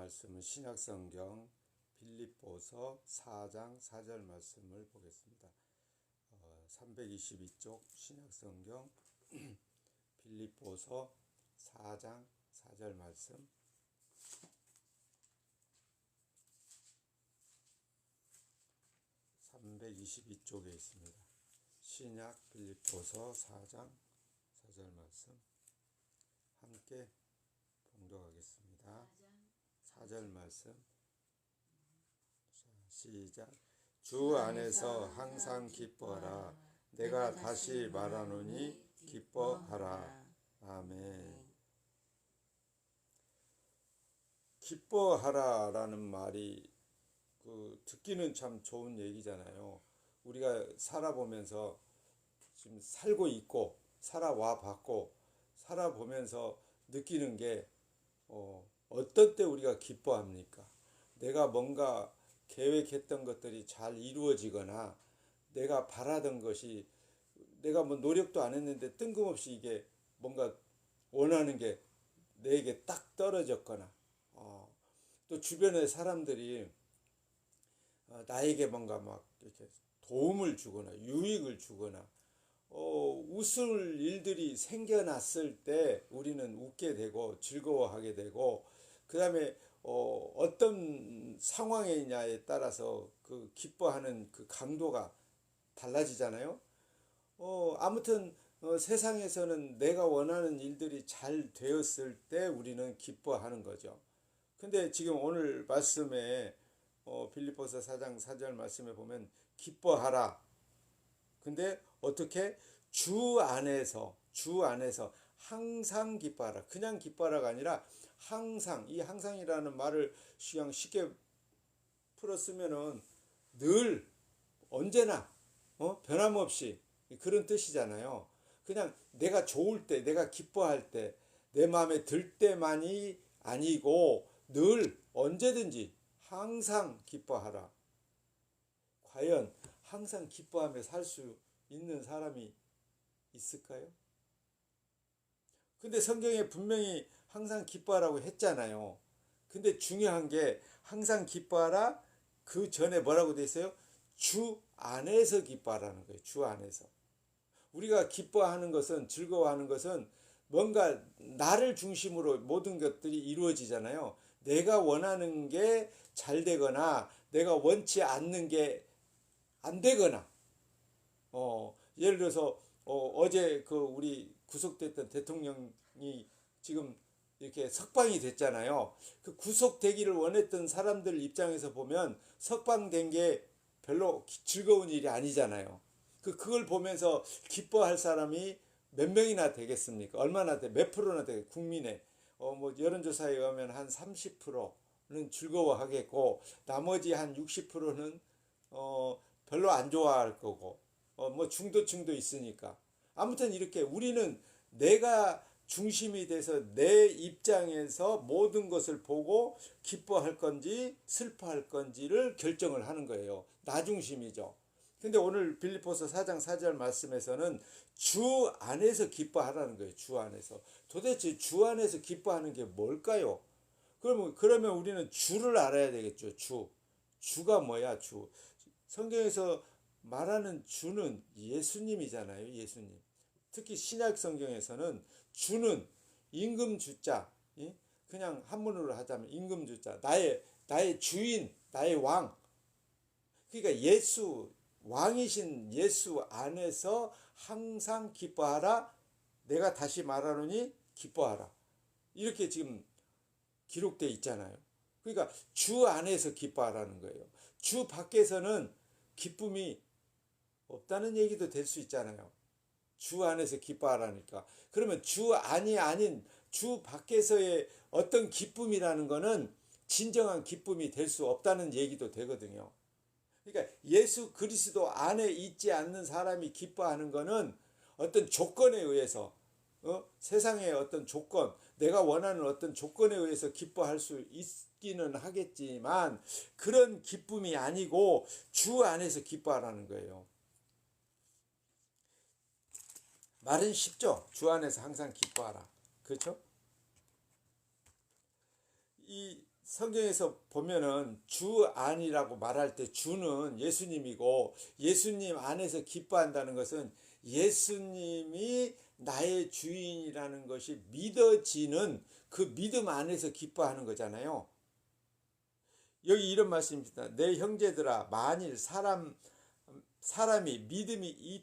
말씀은 신약성경 빌립보서 4장 4절 말씀을 보겠습니다. 322쪽 신약성경 빌립보서 4장 4절 말씀. (322쪽에) 있습니다. 신약 빌립보서 4장 4절 말씀 함께 봉독하겠습니다. 4절 말씀. 자, 시작. 주 안에서 항상 기뻐하라. 내가 다시 말하노니 기뻐하라. 아멘. 기뻐하라라는 말이 듣기는 참 좋은 얘기잖아요. 우리가 살아보면서 지금 살고 있고 살아와 봤고 살아보면서 느끼는 게 어떤 때 우리가 기뻐합니까? 내가 뭔가 계획했던 것들이 잘 이루어지거나 내가 바라던 것이 내가 뭐 노력도 안 했는데 뜬금없이 이게 뭔가 원하는 게 내게 딱 떨어졌거나 또 주변의 사람들이 나에게 뭔가 막 이렇게 도움을 주거나 유익을 주거나 웃을 일들이 생겨났을 때 우리는 웃게 되고 즐거워하게 되고 그 다음에 어떤 상황이냐에 따라서 그 기뻐하는 그 강도가 달라지잖아요. 아무튼 세상에서는 내가 원하는 일들이 잘 되었을 때 우리는 기뻐하는 거죠. 근데 지금 오늘 말씀에 빌립보서 4장 4절 말씀에 보면 기뻐하라. 근데 어떻게? 주 안에서 항상 기뻐하라. 그냥 기뻐하라가 아니라 항상, 이 항상이라는 말을 그냥 쉽게 풀었으면은 늘 언제나 변함없이 그런 뜻이잖아요. 그냥 내가 좋을 때, 내가 기뻐할 때, 내 마음에 들 때만이 아니고 늘 언제든지 항상 기뻐하라. 과연 항상 기뻐하며 살 수 있는 사람이 있을까요? 근데 성경에 분명히 항상 기뻐하라고 했잖아요. 근데 중요한 게 항상 기뻐하라. 그 전에 뭐라고 돼 있어요? 주 안에서 기뻐하라는 거예요. 주 안에서. 우리가 기뻐하는 것은, 즐거워하는 것은 뭔가 나를 중심으로 모든 것들이 이루어지잖아요. 내가 원하는 게 잘 되거나 내가 원치 않는 게 안 되거나 예를 들어서 어제 우리 구속됐던 대통령이 지금 이렇게 석방이 됐잖아요. 그 구속되기를 원했던 사람들 입장에서 보면 석방된 게 별로 즐거운 일이 아니잖아요. 그걸 보면서 기뻐할 사람이 몇 명이나 되겠습니까? 얼마나 몇 프로나 되겠 국민의 뭐 여론조사에 의하면 한 30%는 즐거워하겠고 나머지 한 60%는 별로 안 좋아할 거고 뭐 중도층도 있으니까 아무튼 이렇게 우리는 내가 중심이 돼서 내 입장에서 모든 것을 보고 기뻐할 건지 슬퍼할 건지를 결정을 하는 거예요. 나 중심이죠. 근데 오늘 빌립보서 4장 4절 말씀에서는 주 안에서 기뻐하라는 거예요. 주 안에서. 도대체 주 안에서 기뻐하는 게 뭘까요? 그러면 우리는 주를 알아야 되겠죠. 주가 뭐야? 주. 성경에서 말하는 주는 예수님이잖아요. 예수님. 특히 신약 성경에서는 주는 임금 주자, 그냥 한문으로 하자면 임금 주자, 나의 주인, 나의 왕. 그러니까 왕이신 예수 안에서 항상 기뻐하라. 내가 다시 말하노니 기뻐하라. 이렇게 지금 기록되어 있잖아요. 그러니까 주 안에서 기뻐하라는 거예요. 주 밖에서는 기쁨이 없다는 얘기도 될 수 있잖아요. 주 안에서 기뻐하라니까. 그러면 주 안이 아닌 주 밖에서의 어떤 기쁨이라는 거는 진정한 기쁨이 될 수 없다는 얘기도 되거든요. 그러니까 예수 그리스도 안에 있지 않는 사람이 기뻐하는 거는 어떤 조건에 의해서 세상의 어떤 조건, 내가 원하는 어떤 조건에 의해서 기뻐할 수 있기는 하겠지만 그런 기쁨이 아니고 주 안에서 기뻐하라는 거예요. 말은 쉽죠. 주 안에서 항상 기뻐하라. 그렇죠? 이 성경에서 보면은 주 안이라고 말할 때 주는 예수님이고, 예수님 안에서 기뻐한다는 것은 예수님이 나의 주인이라는 것이 믿어지는 그 믿음 안에서 기뻐하는 거잖아요. 여기 이런 말씀입니다. 내 형제들아, 만일 사람이 믿음이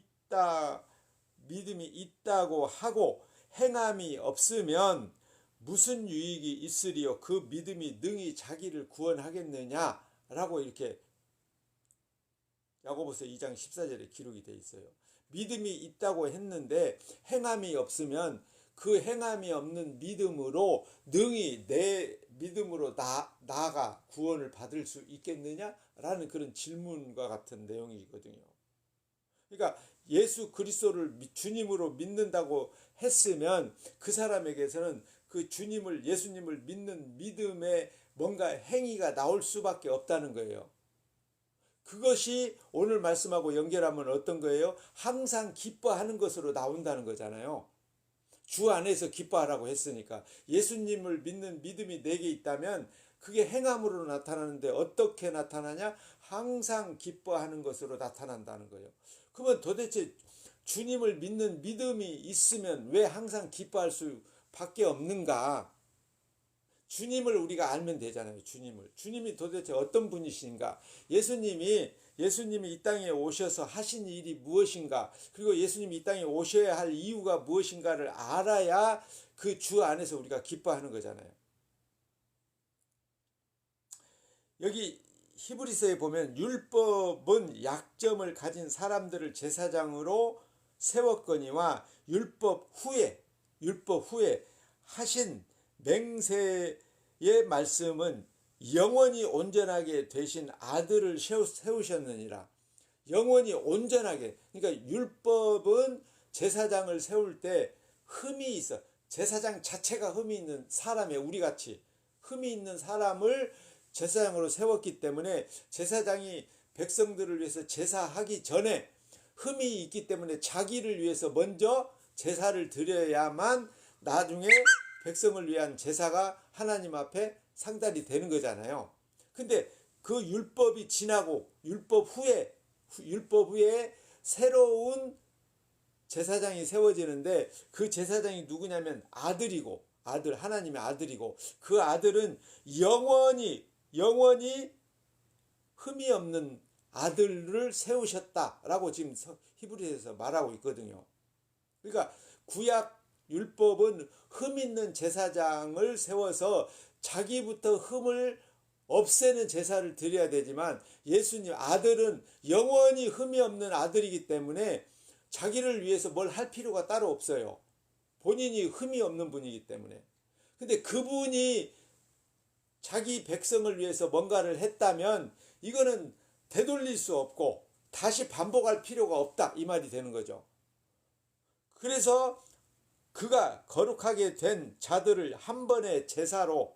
있다고 하고 행함이 없으면 무슨 유익이 있으리요? 그 믿음이 능히 자기를 구원하겠느냐? 라고 이렇게 야고보서 2장 14절에 기록이 되어 있어요. 믿음이 있다고 했는데 행함이 없으면 그 행함이 없는 믿음으로 능히 내 믿음으로 나아가 구원을 받을 수 있겠느냐? 라는 그런 질문과 같은 내용이거든요. 그러니까 예수 그리스도를 주님으로 믿는다고 했으면 그 사람에게서는 그 주님을, 예수님을 믿는 믿음에 뭔가 행위가 나올 수밖에 없다는 거예요. 그것이 오늘 말씀하고 연결하면 어떤 거예요? 항상 기뻐하는 것으로 나온다는 거잖아요. 주 안에서 기뻐하라고 했으니까. 예수님을 믿는 믿음이 내게 있다면 그게 행함으로 나타나는데 어떻게 나타나냐? 항상 기뻐하는 것으로 나타난다는 거예요. 그러면 도대체 주님을 믿는 믿음이 있으면 왜 항상 기뻐할 수밖에 없는가? 주님을 우리가 알면 되잖아요. 주님이 도대체 어떤 분이신가? 예수님이 이 땅에 오셔서 하신 일이 무엇인가? 그리고 예수님이 이 땅에 오셔야 할 이유가 무엇인가를 알아야 그 주 안에서 우리가 기뻐하는 거잖아요. 여기 히브리서에 보면 율법은 약점을 가진 사람들을 제사장으로 세웠거니와 율법 후에 하신 맹세의 말씀은 영원히 온전하게 되신 아들을 세우셨느니라. 영원히 온전하게. 그러니까 율법은 제사장을 세울 때 흠이 있어. 제사장 자체가 흠이 있는 사람이에요. 우리같이 흠이 있는 사람을 제사장으로 세웠기 때문에 제사장이 백성들을 위해서 제사하기 전에 흠이 있기 때문에 자기를 위해서 먼저 제사를 드려야만 나중에 백성을 위한 제사가 하나님 앞에 상달이 되는 거잖아요. 근데 그 율법이 지나고 율법 후에 새로운 제사장이 세워지는데 그 제사장이 누구냐면 하나님의 아들이고 그 아들은 영원히 흠이 없는 아들을 세우셨다라고 지금 히브리서에서 말하고 있거든요. 그러니까 구약 율법은 흠 있는 제사장을 세워서 자기부터 흠을 없애는 제사를 드려야 되지만 예수님 아들은 영원히 흠이 없는 아들이기 때문에 자기를 위해서 뭘 할 필요가 따로 없어요. 본인이 흠이 없는 분이기 때문에. 근데 그분이 자기 백성을 위해서 뭔가를 했다면 이거는 되돌릴 수 없고 다시 반복할 필요가 없다 이 말이 되는 거죠. 그래서 그가 거룩하게 된 자들을 한 번의 제사로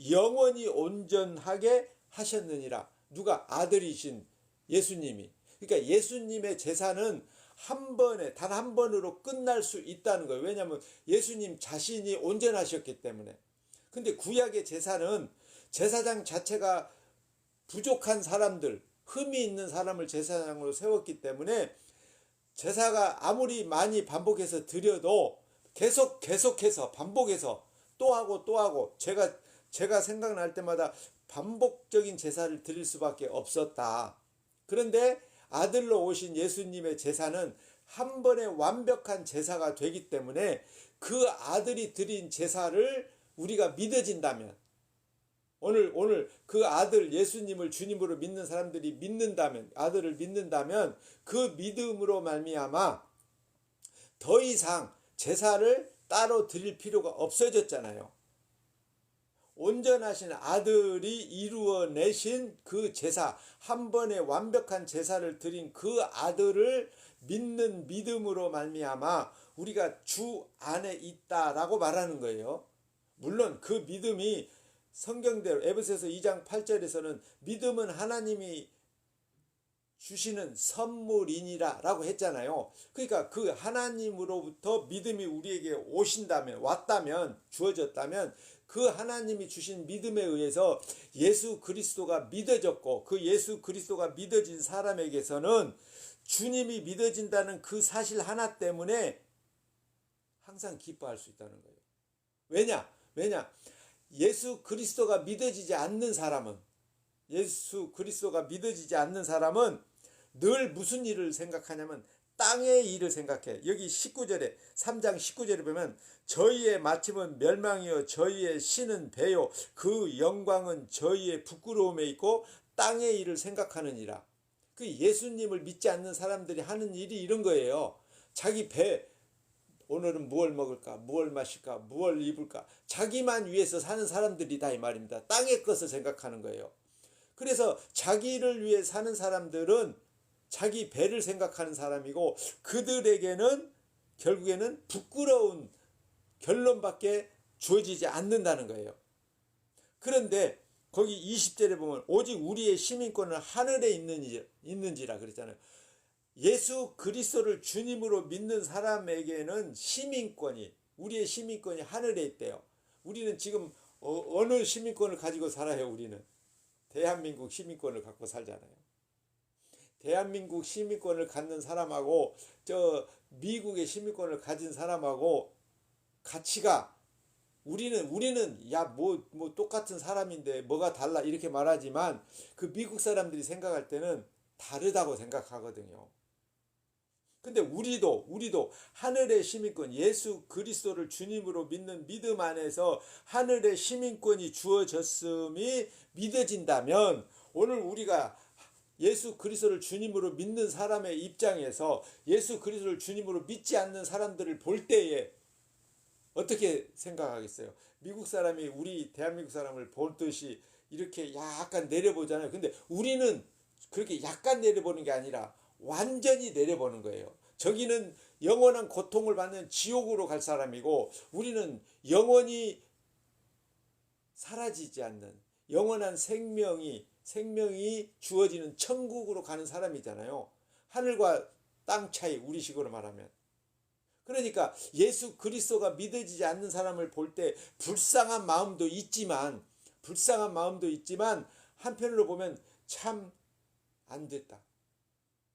영원히 온전하게 하셨느니라. 누가? 아들이신 예수님이. 그러니까 예수님의 제사는 단 한 번으로 끝날 수 있다는 거예요. 왜냐하면 예수님 자신이 온전하셨기 때문에. 근데 구약의 제사는 제사장 자체가 부족한 사람들, 흠이 있는 사람을 제사장으로 세웠기 때문에 제사가 아무리 많이 반복해서 드려도 계속해서 반복해서 또 하고 제가 생각날 때마다 반복적인 제사를 드릴 수밖에 없었다. 그런데 아들로 오신 예수님의 제사는 한 번의 완벽한 제사가 되기 때문에 그 아들이 드린 제사를 우리가 믿어진다면 오늘 그 아들 예수님을 주님으로 믿는 사람들이 아들을 믿는다면 그 믿음으로 말미암아 더 이상 제사를 따로 드릴 필요가 없어졌잖아요. 온전하신 아들이 이루어내신 그 제사, 한 번의 완벽한 제사를 드린 그 아들을 믿는 믿음으로 말미암아 우리가 주 안에 있다라고 말하는 거예요. 물론 그 믿음이 성경대로 에베소서 2장 8절에서는 믿음은 하나님이 주시는 선물이니라 라고 했잖아요. 그러니까 그 하나님으로부터 믿음이 우리에게 왔다면 주어졌다면 그 하나님이 주신 믿음에 의해서 예수 그리스도가 믿어졌고, 그 예수 그리스도가 믿어진 사람에게서는 주님이 믿어진다는 그 사실 하나 때문에 항상 기뻐할 수 있다는 거예요. 왜냐? 예수 그리스도가 믿어지지 않는 사람은, 늘 무슨 일을 생각하냐면 땅의 일을 생각해. 여기 19절에, 3장 19절에 보면 저희의 마침은 멸망이요 저희의 신은 배요 그 영광은 저희의 부끄러움에 있고 땅의 일을 생각하느니라. 그 예수님을 믿지 않는 사람들이 하는 일이 이런 거예요. 자기 배, 오늘은 무엇을 먹을까, 무엇을 마실까, 무엇을 입을까, 자기만 위해서 사는 사람들이다 이 말입니다. 땅의 것을 생각하는 거예요. 그래서 자기를 위해 사는 사람들은 자기 배를 생각하는 사람이고, 그들에게는 결국에는 부끄러운 결론밖에 주어지지 않는다는 거예요. 그런데 거기 20절에 보면 오직 우리의 시민권은 하늘에 있는지라 그랬잖아요. 예수 그리스도를 주님으로 믿는 사람에게는 우리의 시민권이 하늘에 있대요. 우리는 지금 어느 시민권을 가지고 살아요? 우리는 대한민국 시민권을 갖고 살잖아요. 대한민국 시민권을 갖는 사람하고 저 미국의 시민권을 가진 사람하고 가치가, 우리는 야 뭐 똑같은 사람인데 뭐가 달라 이렇게 말하지만, 그 미국 사람들이 생각할 때는 다르다고 생각하거든요. 근데 우리도 하늘의 시민권, 예수 그리스도를 주님으로 믿는 믿음 안에서 하늘의 시민권이 주어졌음이 믿어진다면, 오늘 우리가 예수 그리스도를 주님으로 믿는 사람의 입장에서 예수 그리스도를 주님으로 믿지 않는 사람들을 볼 때에 어떻게 생각하겠어요? 미국 사람이 우리 대한민국 사람을 보듯이 이렇게 약간 내려보잖아요. 근데 우리는 그렇게 약간 내려보는 게 아니라 완전히 내려보는 거예요. 저기는 영원한 고통을 받는 지옥으로 갈 사람이고, 우리는 영원히 사라지지 않는 영원한 생명이 주어지는 천국으로 가는 사람이잖아요. 하늘과 땅 차이, 우리식으로 말하면. 그러니까 예수 그리스도가 믿어지지 않는 사람을 볼 때 불쌍한 마음도 있지만 한편으로 보면 참 안 됐다.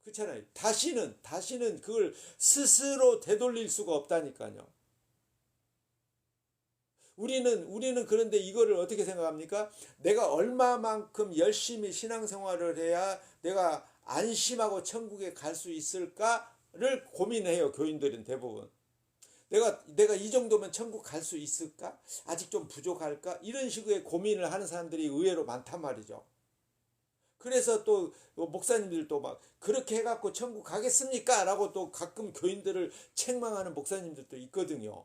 그렇잖아요. 다시는 그걸 스스로 되돌릴 수가 없다니까요. 우리는 그런데 이거를 어떻게 생각합니까? 내가 얼마만큼 열심히 신앙생활을 해야 내가 안심하고 천국에 갈 수 있을까를 고민해요. 교인들은 대부분. 내가 이 정도면 천국 갈 수 있을까? 아직 좀 부족할까? 이런 식의 고민을 하는 사람들이 의외로 많단 말이죠. 그래서 또 목사님들도 막 그렇게 해갖고 천국 가겠습니까? 라고 또 가끔 교인들을 책망하는 목사님들도 있거든요.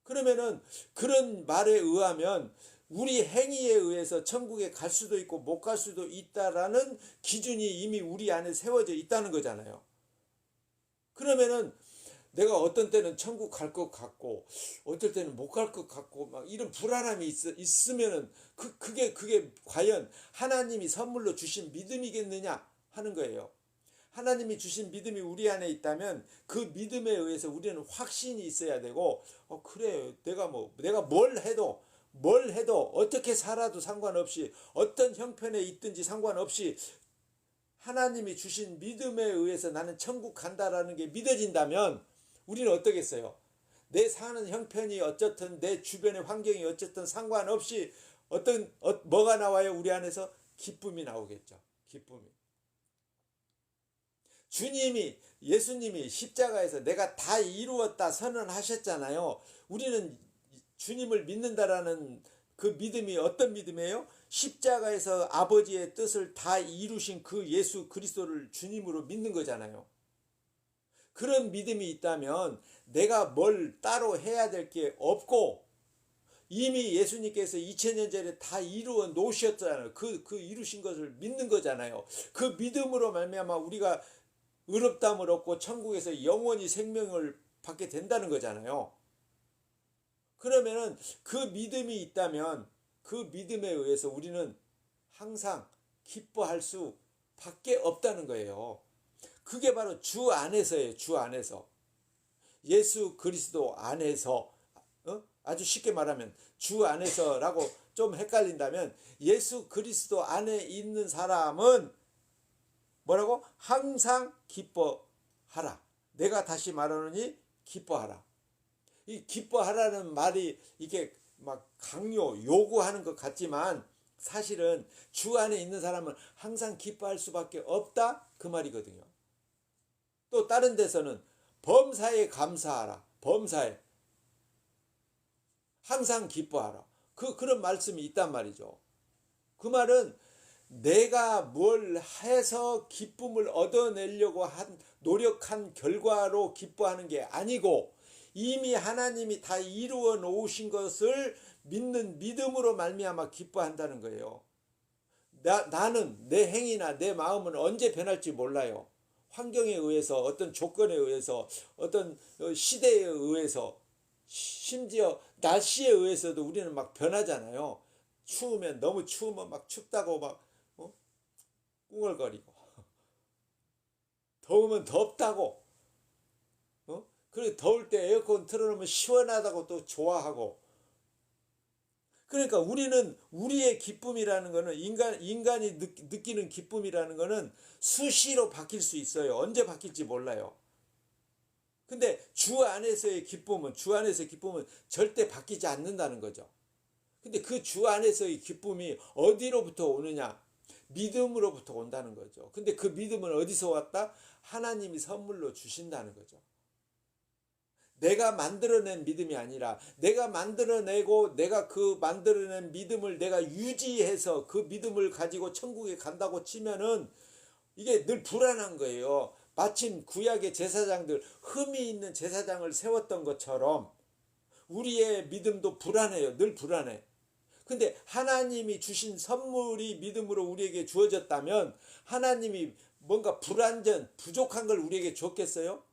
그러면은 그런 말에 의하면 우리 행위에 의해서 천국에 갈 수도 있고 못 갈 수도 있다라는 기준이 이미 우리 안에 세워져 있다는 거잖아요. 그러면은 내가 어떤 때는 천국 갈 것 같고 어떨 때는 못 갈 것 같고 막 이런 불안함이 있으면은 그게 과연 하나님이 선물로 주신 믿음이겠느냐 하는 거예요. 하나님이 주신 믿음이 우리 안에 있다면 그 믿음에 의해서 우리는 확신이 있어야 되고, 그래, 내가 뭘 해도 어떻게 살아도 상관없이 어떤 형편에 있든지 상관없이 하나님이 주신 믿음에 의해서 나는 천국 간다라는 게 믿어진다면 우리는 어떠겠어요? 내 사는 형편이 어쨌든 내 주변의 환경이 어쨌든 상관없이 뭐가 나와요? 우리 안에서 기쁨이 나오겠죠. 기쁨이. 예수님이 십자가에서 내가 다 이루었다 선언하셨잖아요. 우리는 주님을 믿는다라는 그 믿음이 어떤 믿음이에요? 십자가에서 아버지의 뜻을 다 이루신 그 예수 그리스도를 주님으로 믿는 거잖아요. 그런 믿음이 있다면 내가 뭘 따로 해야 될 게 없고 이미 예수님께서 2000년 전에 다 이루어 놓으셨잖아요. 그 이루신 것을 믿는 거잖아요. 그 믿음으로 말미암아 우리가 의롭다함을 얻고 천국에서 영원히 생명을 받게 된다는 거잖아요. 그러면은 그 믿음이 있다면 그 믿음에 의해서 우리는 항상 기뻐할 수밖에 없다는 거예요. 그게 바로 주 안에서예요. 주 안에서. 예수 그리스도 안에서 아주 쉽게 말하면 주 안에서라고 좀 헷갈린다면 예수 그리스도 안에 있는 사람은 뭐라고? 항상 기뻐하라. 내가 다시 말하노니 기뻐하라. 이 기뻐하라는 말이 이게 막 강요, 요구하는 것 같지만 사실은 주 안에 있는 사람은 항상 기뻐할 수밖에 없다 그 말이거든요. 또 다른 데서는 범사에 감사하라. 범사에 항상 기뻐하라. 그런 말씀이 있단 말이죠. 그 말은 내가 뭘 해서 기쁨을 얻어내려고 노력한 결과로 기뻐하는 게 아니고 이미 하나님이 다 이루어 놓으신 것을 믿는 믿음으로 말미암아 기뻐한다는 거예요. 나는 내 행위나 내 마음은 언제 변할지 몰라요. 환경에 의해서, 어떤 조건에 의해서, 어떤 시대에 의해서, 심지어 날씨에 의해서도 우리는 막 변하잖아요. 추우면, 너무 추우면 막 춥다고 막 꿍얼거리고, 더우면 덥다고, 그리고 더울 때 에어컨 틀어놓으면 시원하다고 또 좋아하고. 그러니까 우리는 우리의 기쁨이라는 거는 인간이 느끼는 기쁨이라는 거는 수시로 바뀔 수 있어요. 언제 바뀔지 몰라요. 근데 주 안에서의 기쁨은 절대 바뀌지 않는다는 거죠. 근데 그 주 안에서의 기쁨이 어디로부터 오느냐? 믿음으로부터 온다는 거죠. 근데 그 믿음은 어디서 왔다? 하나님이 선물로 주신다는 거죠. 내가 만들어낸 믿음이 아니라 내가 만들어내고 내가 그 만들어낸 믿음을 내가 유지해서 그 믿음을 가지고 천국에 간다고 치면은 이게 늘 불안한 거예요. 마침 구약의 제사장들 흠이 있는 제사장을 세웠던 것처럼 우리의 믿음도 불안해요. 늘 불안해. 근데 하나님이 주신 선물이 믿음으로 우리에게 주어졌다면 하나님이 뭔가 불완전 부족한 걸 우리에게 줬겠어요?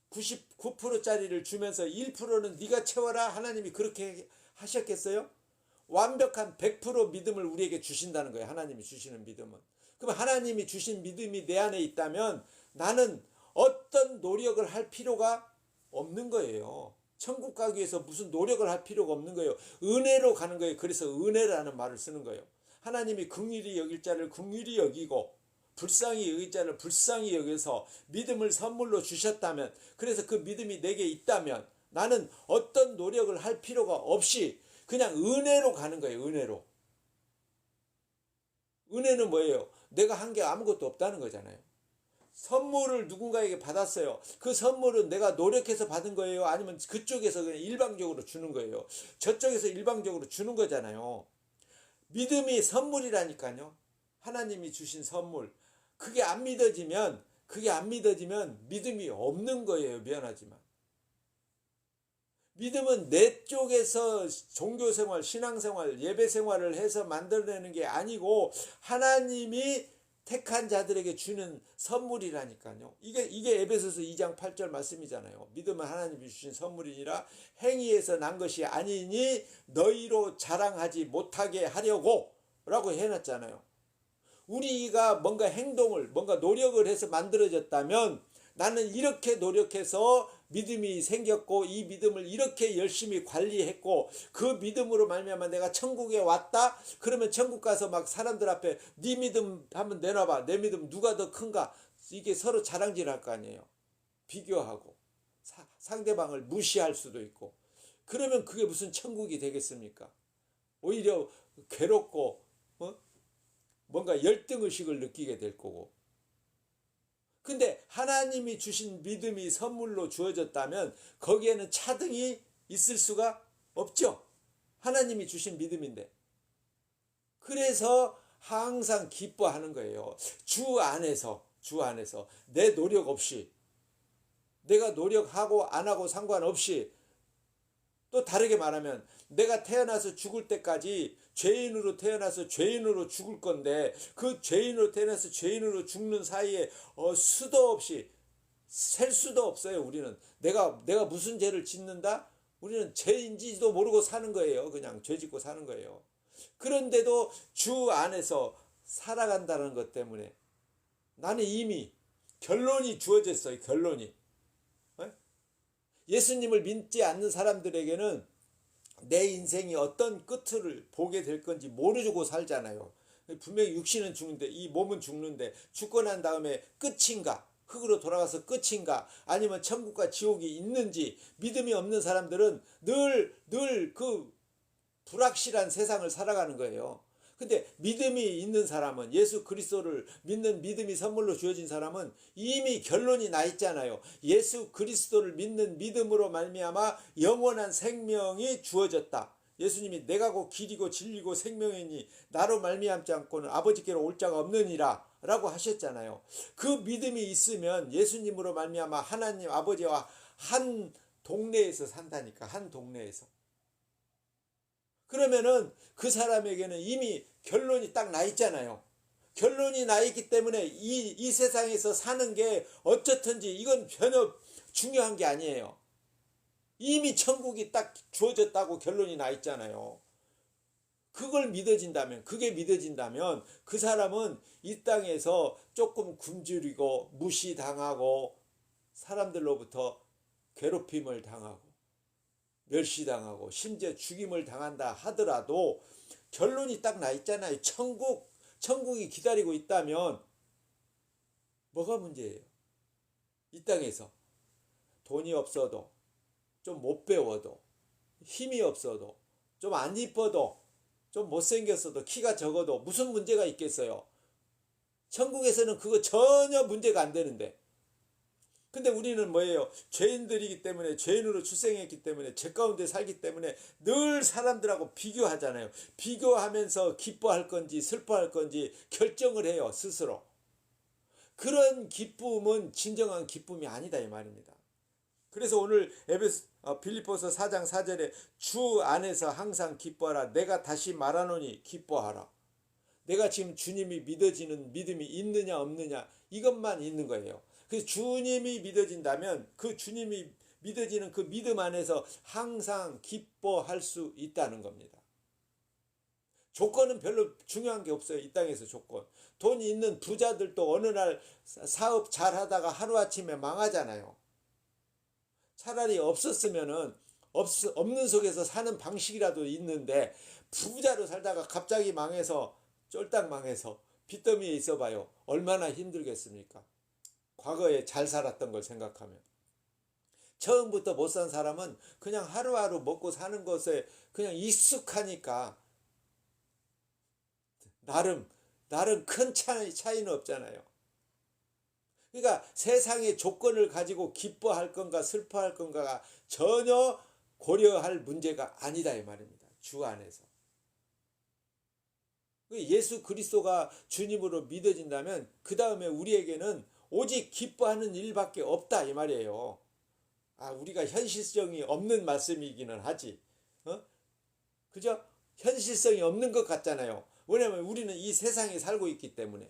99%짜리를 주면서 1%는 네가 채워라 하나님이 그렇게 하셨겠어요? 완벽한 100% 믿음을 우리에게 주신다는 거예요. 하나님이 주시는 믿음은. 그럼 하나님이 주신 믿음이 내 안에 있다면 나는 어떤 노력을 할 필요가 없는 거예요. 천국 가기 위해서 무슨 노력을 할 필요가 없는 거예요. 은혜로 가는 거예요. 그래서 은혜라는 말을 쓰는 거예요. 하나님이 긍휼히 여길 자를 긍휼히 여기고 불쌍히 여길 자를 불쌍히 여겨서 믿음을 선물로 주셨다면, 그래서 그 믿음이 내게 있다면 나는 어떤 노력을 할 필요가 없이 그냥 은혜로 가는 거예요. 은혜로. 은혜는 뭐예요? 내가 한 게 아무것도 없다는 거잖아요. 선물을 누군가에게 받았어요. 그 선물은 내가 노력해서 받은 거예요? 아니면 그쪽에서 그냥 일방적으로 주는 거예요? 저쪽에서 일방적으로 주는 거잖아요. 믿음이 선물이라니까요. 하나님이 주신 선물. 그게 안 믿어지면 믿음이 없는 거예요. 미안하지만. 믿음은 내 쪽에서 종교생활, 신앙생활, 예배생활을 해서 만들어내는 게 아니고 하나님이 택한 자들에게 주는 선물이라니까요. 이게 에베소서 2장 8절 말씀이잖아요. 믿음은 하나님이 주신 선물이니라 행위에서 난 것이 아니니 너희로 자랑하지 못하게 하려고 라고 해놨잖아요. 우리가 뭔가 행동을, 뭔가 노력을 해서 만들어졌다면 나는 이렇게 노력해서 믿음이 생겼고 이 믿음을 이렇게 열심히 관리했고 그 믿음으로 말미암아 내가 천국에 왔다. 그러면 천국 가서 막 사람들 앞에 네 믿음 한번 내놔봐. 내 믿음 누가 더 큰가? 이게 서로 자랑질할 거 아니에요. 비교하고 상대방을 무시할 수도 있고. 그러면 그게 무슨 천국이 되겠습니까? 오히려 괴롭고 뭔가 열등의식을 느끼게 될 거고. 근데 하나님이 주신 믿음이 선물로 주어졌다면 거기에는 차등이 있을 수가 없죠. 하나님이 주신 믿음인데. 그래서 항상 기뻐하는 거예요. 주 안에서 내 노력 없이, 내가 노력하고 안 하고 상관없이, 또 다르게 말하면 내가 태어나서 죽을 때까지 죄인으로 태어나서 죄인으로 죽을 건데 그 죄인으로 태어나서 죄인으로 죽는 사이에 수도 없이 셀 수도 없어요. 우리는 내가 무슨 죄를 짓는다? 우리는 죄인지도 모르고 사는 거예요. 그냥 죄 짓고 사는 거예요. 그런데도 주 안에서 살아간다는 것 때문에 나는 이미 결론이 주어졌어요. 결론이. 예수님을 믿지 않는 사람들에게는 내 인생이 어떤 끝을 보게 될 건지 모르고 살잖아요. 분명히 육신은 죽는데, 이 몸은 죽는데, 죽고 난 다음에 끝인가? 흙으로 돌아가서 끝인가? 아니면 천국과 지옥이 있는지, 믿음이 없는 사람들은 늘 그 불확실한 세상을 살아가는 거예요. 근데 믿음이 있는 사람은, 예수 그리스도를 믿는 믿음이 선물로 주어진 사람은 이미 결론이 나 있잖아요. 예수 그리스도를 믿는 믿음으로 말미암아 영원한 생명이 주어졌다. 예수님이 내가 곧 길이고 진리고 생명이니 나로 말미암지 않고는 아버지께로 올 자가 없느니라 라고 하셨잖아요. 그 믿음이 있으면 예수님으로 말미암아 하나님 아버지와 한 동네에서 산다니까. 한 동네에서. 그러면은 그 사람에게는 이미 결론이 딱 나 있잖아요. 결론이 나 있기 때문에 이 세상에서 사는 게 어떻든지 이건 전혀 중요한 게 아니에요. 이미 천국이 딱 주어졌다고 결론이 나 있잖아요. 그게 믿어진다면 그 사람은 이 땅에서 조금 굶주리고 무시당하고 사람들로부터 괴롭힘을 당하고 멸시당하고 심지어 죽임을 당한다 하더라도 결론이 딱 나 있잖아요. 천국이 기다리고 있다면 뭐가 문제예요? 이 땅에서 돈이 없어도 좀 못 배워도 힘이 없어도 좀 안 이뻐도 좀 못생겼어도 키가 적어도 무슨 문제가 있겠어요? 천국에서는 그거 전혀 문제가 안 되는데, 근데 우리는 뭐예요? 죄인들이기 때문에, 죄인으로 출생했기 때문에, 죄 가운데 살기 때문에 늘 사람들하고 비교하잖아요. 비교하면서 기뻐할 건지 슬퍼할 건지 결정을 해요, 스스로. 그런 기쁨은 진정한 기쁨이 아니다 이 말입니다. 그래서 오늘 빌립보서 4장 4절에 주 안에서 항상 기뻐하라. 내가 다시 말하노니 기뻐하라. 내가 지금 주님이 믿어지는 믿음이 있느냐 없느냐 이것만 있는 거예요. 그래서 주님이 믿어진다면 그 주님이 믿어지는 그 믿음 안에서 항상 기뻐할 수 있다는 겁니다. 조건은 별로 중요한 게 없어요. 이 땅에서 조건. 돈이 있는 부자들도 어느 날 사업 잘 하다가 하루아침에 망하잖아요. 차라리 없었으면은 없는 속에서 사는 방식이라도 있는데 부자로 살다가 갑자기 망해서 쫄딱 망해서 빚더미에 있어봐요. 얼마나 힘들겠습니까? 과거에 잘 살았던 걸 생각하면. 처음부터 못 산 사람은 그냥 하루하루 먹고 사는 것에 그냥 익숙하니까 나름 큰 차이는 없잖아요. 그러니까 세상의 조건을 가지고 기뻐할 건가 슬퍼할 건가가 전혀 고려할 문제가 아니다 이 말입니다. 주 안에서. 예수 그리스도가 주님으로 믿어진다면 그 다음에 우리에게는 오직 기뻐하는 일밖에 없다 이 말이에요. 우리가 현실성이 없는 말씀이기는 하지. 그죠? 현실성이 없는 것 같잖아요. 왜냐하면 우리는 이 세상에 살고 있기 때문에.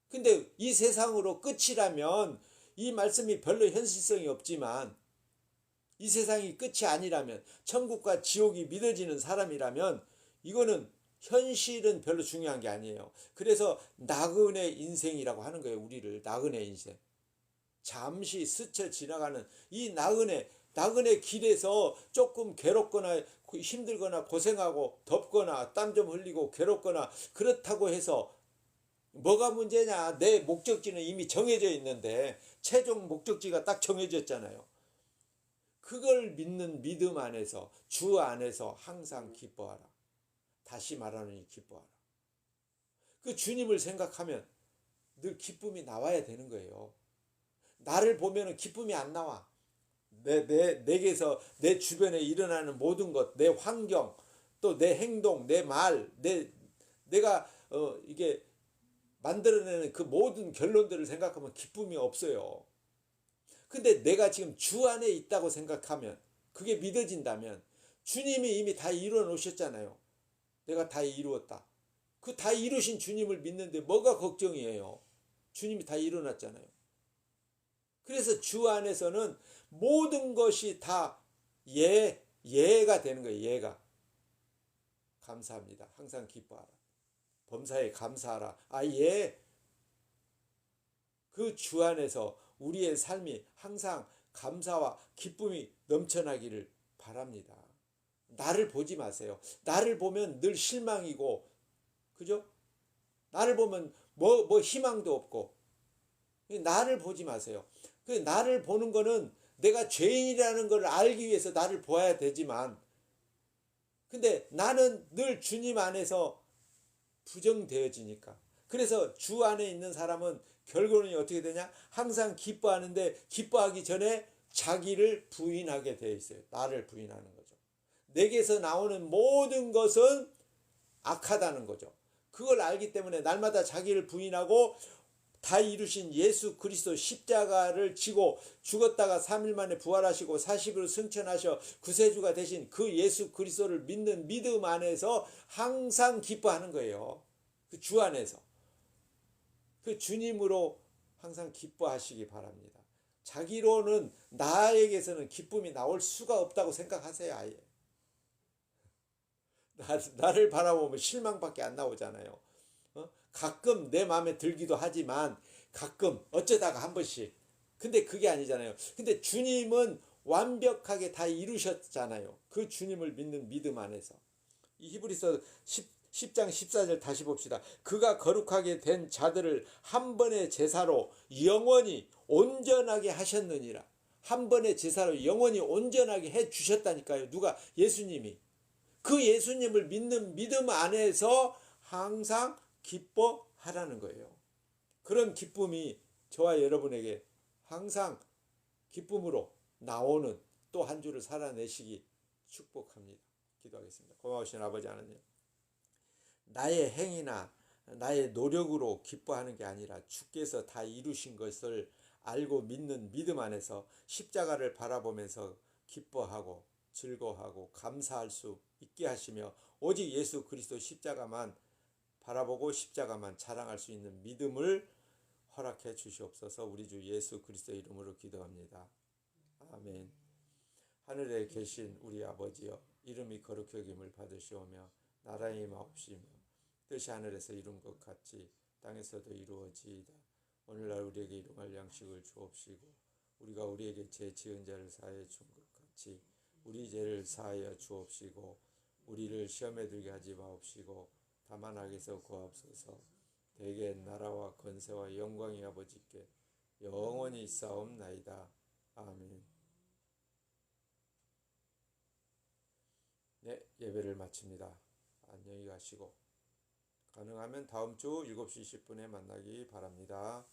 근데 이 세상으로 끝이라면 이 말씀이 별로 현실성이 없지만 이 세상이 끝이 아니라면 천국과 지옥이 믿어지는 사람이라면 이거는 현실은 별로 중요한 게 아니에요. 그래서 나그네 인생이라고 하는 거예요. 우리를 나그네 인생. 잠시 스쳐 지나가는 이 나그네 길에서 조금 괴롭거나 힘들거나 고생하고 덥거나 땀 좀 흘리고 괴롭거나 그렇다고 해서 뭐가 문제냐? 내 목적지는 이미 정해져 있는데 최종 목적지가 딱 정해졌잖아요. 그걸 믿는 믿음 안에서 주 안에서 항상 기뻐하라. 다시 말하노니 기뻐하라. 그 주님을 생각하면 늘 기쁨이 나와야 되는 거예요. 나를 보면은 기쁨이 안 나와. 내게서 내 주변에 일어나는 모든 것, 내 환경, 또 내 행동, 내 말, 내가 이게 만들어내는 그 모든 결론들을 생각하면 기쁨이 없어요. 근데 내가 지금 주 안에 있다고 생각하면, 그게 믿어진다면 주님이 이미 다 이루어 놓으셨잖아요. 내가 다 이루었다. 그 다 이루신 주님을 믿는데 뭐가 걱정이에요? 주님이 다 이루어놨잖아요. 그래서 주 안에서는 모든 것이 다 예가 되는 거예요. 예가. 감사합니다. 항상 기뻐하라. 범사에 감사하라. 예. 그 주 안에서 우리의 삶이 항상 감사와 기쁨이 넘쳐나기를 바랍니다. 나를 보지 마세요. 나를 보면 늘 실망이고, 그죠? 나를 보면 뭐 희망도 없고, 나를 보지 마세요. 그 나를 보는 거는 내가 죄인이라는 걸 알기 위해서 나를 보아야 되지만, 근데 나는 늘 주님 안에서 부정되어지니까. 그래서 주 안에 있는 사람은 결국은 어떻게 되냐? 항상 기뻐하는데 기뻐하기 전에 자기를 부인하게 되어 있어요. 나를 부인하는 거죠. 내게서 나오는 모든 것은 악하다는 거죠. 그걸 알기 때문에 날마다 자기를 부인하고 다 이루신 예수 그리스도 십자가를 지고 죽었다가 3일 만에 부활하시고 40일 승천하셔 구세주가 되신 그 예수 그리스도를 믿는 믿음 안에서 항상 기뻐하는 거예요. 그 주 안에서. 그 주님으로 항상 기뻐하시기 바랍니다. 자기로는 나에게서는 기쁨이 나올 수가 없다고 생각하세요. 아예. 나를 바라보면 실망밖에 안 나오잖아요. 가끔 내 마음에 들기도 하지만 가끔 어쩌다가 한 번씩. 근데 그게 아니잖아요. 근데 주님은 완벽하게 다 이루셨잖아요. 그 주님을 믿는 믿음 안에서. 이 히브리서 10장 14절 다시 봅시다. 그가 거룩하게 된 자들을 한 번의 제사로 영원히 온전하게 하셨느니라. 한 번의 제사로 영원히 온전하게 해 주셨다니까요. 누가? 예수님이. 그 예수님을 믿는 믿음 안에서 항상 기뻐하라는 거예요. 그런 기쁨이 저와 여러분에게 항상 기쁨으로 나오는 또 한 주를 살아내시기 축복합니다. 기도하겠습니다. 고마우신 아버지 하나님, 나의 행위나 나의 노력으로 기뻐하는 게 아니라 주께서 다 이루신 것을 알고 믿는 믿음 안에서 십자가를 바라보면서 기뻐하고 즐거워하고 감사할 수 있게 하시며 오직 예수 그리스도 십자가만 바라보고 십자가만 자랑할 수 있는 믿음을 허락해 주시옵소서. 우리 주 예수 그리스도 이름으로 기도합니다. 아멘. 하늘에 계신 우리 아버지여, 이름이 거룩히 여김을 받으시오며 나라의 마옵시며 뜻이 하늘에서 이룬 것 같이 땅에서도 이루어지이다. 오늘날 우리에게 일용할 양식을 주옵시고 우리가 우리에게 죄 지은 자를 사하여 준 것 같이 우리 죄를 사하여 주옵시고 우리를 시험에 들게 하지 마옵시고 다만 악에서 구하옵소서. 대개 나라와 권세와 영광이 아버지께 영원히 있사옵나이다. 아멘. 네, 예배를 마칩니다. 안녕히 가시고 가능하면 다음 주 7시 10분에 만나기 바랍니다.